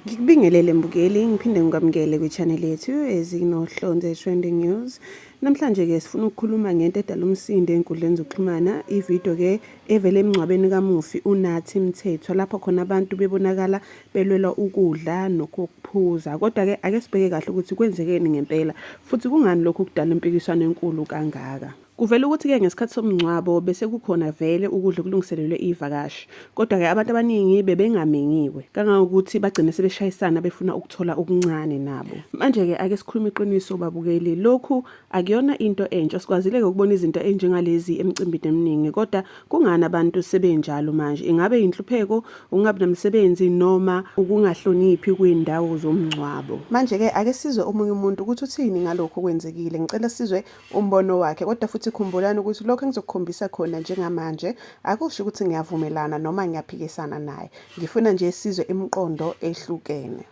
Ngikubingelele mbukeli, ngiphinde ngikwamukele kwi-channel yethu ezinohlonze Trending News. Namhlanje ke sifuna ukukhuluma ngento edala umsindo ezinkundleni zokuxhumana, ividiyo ke evele emngcwabeni kamufi uNathi Mthethwa lapho khona abantu bebonakala belwela ukudla nokuphuza. Kodwa ke ake sibheke kahle ukuthi kwenzekeni ngempela futhi kungani lokhu kudala impikiswano enkulu kangaka. Kuvela ukuthi ke ngesikhathi somngcwabo bese kukhona vele ukudla kulungiselelwe ivakashi. Kodwa ke abantu abaningi bebengamenyiwe kangangokuthi bagcine sebeshayisana befuna ukuthola okuncane nabo. Manje ke ake sikhulume iqiniso babukeli, lokhu akuyona into entsha. Sikwazile ke ukubona izinto enjengalezi emcimbini eminingi, kodwa kungani abantu sebenjalo manje? Ingabe inhlupheko, ungabi nomsebenzi noma ukungahloniphi kwindawo zomngcwabo? Manje ke ake sizwe omunye umuntu ukuthi uthini ngalokho kwenzekile. Ngicela sizwe umbono wakhe, kodwa futhi khumbulani ukuthi lokho engizokukhombisa khona njengamanje akusho ukuthi ngiyavumelana noma ngiyaphikisana naye. Ngifuna nje sizwe imiqondo ehlukene.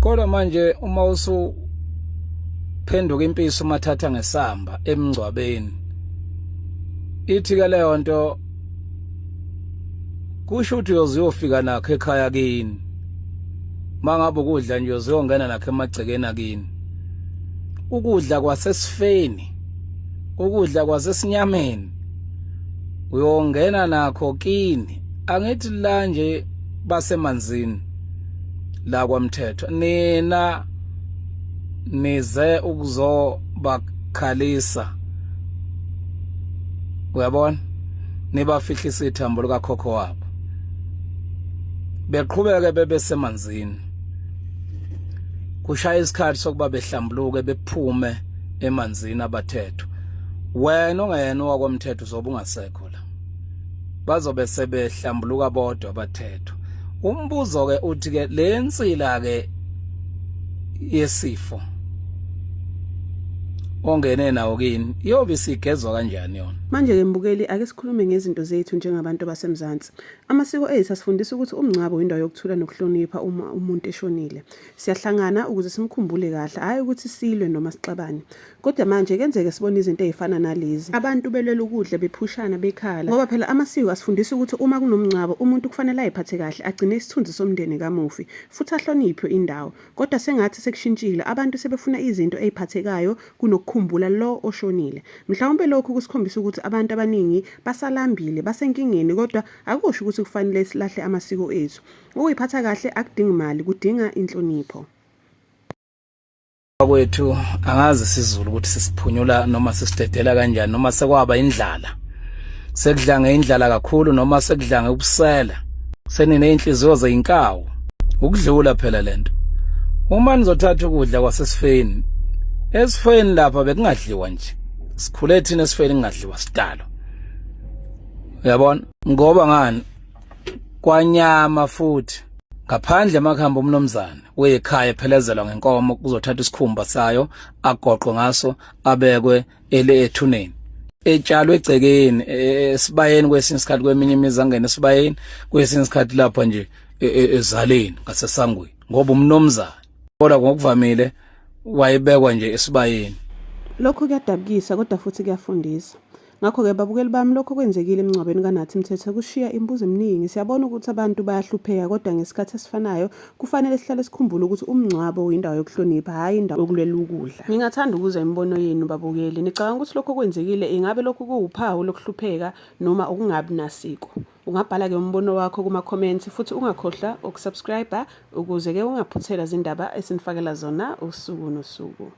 Kodwa manje uma usuphenduka impisi umathatha ngesamba emngcwabeni, ithi ke leyo nto kusho ukuthi uyoziyofika nakho ekhaya kini. Mangabe ukudla nje uziyongena nakho emagcekeni akini. Ukudla kwasesifeni, ukudla kwasesinyameni uyongena nakho kini. Angithi la nje basemanzini la kwaMthethwa nina nize ukuzobakhalisa, uyabona, nibafihlisa ithambo likakhokho wabo, beqhubeke bebesemanzini. Kushaya isikhathi sokuba behlambuluke bephume emanzini abathethwa. Wena ongayena wakwaMthethwa uzobe ungasekho la, bazobe sebehlambuluka bodwa abathethwa. Umbuzo ke uthi ke le nsila ke yesifo ongene nawo kini iyobe sigezwa kanjani yona? Manje ke mbukeli, ake sikhulume ngezinto zethu njengabantu basemzansi. Amasiko ethu asifundisa ukuthi umngcwabo indawo yokuthula nokuhlonipha uma umuntu eshonile. Siyahlangana ukuze simkhumbule kahle, hayi ukuthi silwe noma sixabane. Kodwa manje kenzeke sibone izinto ezifana nalezi, abantu belwela ukudla bephushana bekhala, ngoba phela amasiko asifundisa ukuthi uma kunomngcwabo umuntu kufanele ayiphathe kahle, agcine isithunzi somndeni kamufi futhi ahloniphe indawo. Kodwa sengathi sekushintshile, abantu sebefuna izinto eziphathekayo kunokukhumbula lo oshonile. Mhlawumbe lokhu kusikhombisa ukuthi abantu abaningi basalambile, basenkingeni, kodwa akusho ukuthi kufanele silahle amasiko ethu. Ukuyiphatha kahle akudingi imali, kudinga inhlonipho. Kwethu angazi sizulu ukuthi sisiphunyula noma sisidedela kanjani, noma sekwaba indlala, sekudla indlala kakhulu, noma sekudla ubusela, senine inhliziyo zeinkawu ukudlula phela lento. Uma nizothatha ukudla kwasesifeni, esifeni lapha bekungadliwa nje, sikhule thina esifeni kungadliwa sidalo, uyabona, ngoba ngani kwanyama futhi ngaphandle emakhamba umnomzana wekhaya ephelezelwa ngenkomo kuzothatha isikhumba sayo agoqwe ngaso abekwe ethuneni, etshalwe egcekeni, esibayeni, kwesinye isikhathi kweminye imizi angene esibayeni, kwesinye isikhathi lapha nje ezaleni ngasesangweni ngoba umnomzana, kodwa ngokuvamile wayebekwa nje esibayeni. Lokho kuyadabukisa kodwa futhi kuyafundisa. Ngakho-ke babukeli bami, lokho kwenzekile emngcwabeni kaNathi Mthethwa kushiya imibuzo eminingi. Siyabona ukuthi abantu bayahlupheka, kodwa ngesikhathi esifanayo kufanele sihlale sikhumbule ukuthi umngcwabo uyindawo yokuhlonipha, hhayi indawo yokulwela ukudla. Ngingathanda ukuzwa imibono yenu babukeli. Nicabanga ukuthi lokho kwenzekile ingabe lokho kuwuphawu lokuhlupheka noma ukungabi nasiko? Ungabhala-ke umbono wakho kuma-comments futhi ungakhohlwa ukusubscribe ukuze-ke ungaphuthela izindaba esinifakela zona usuku nosuku.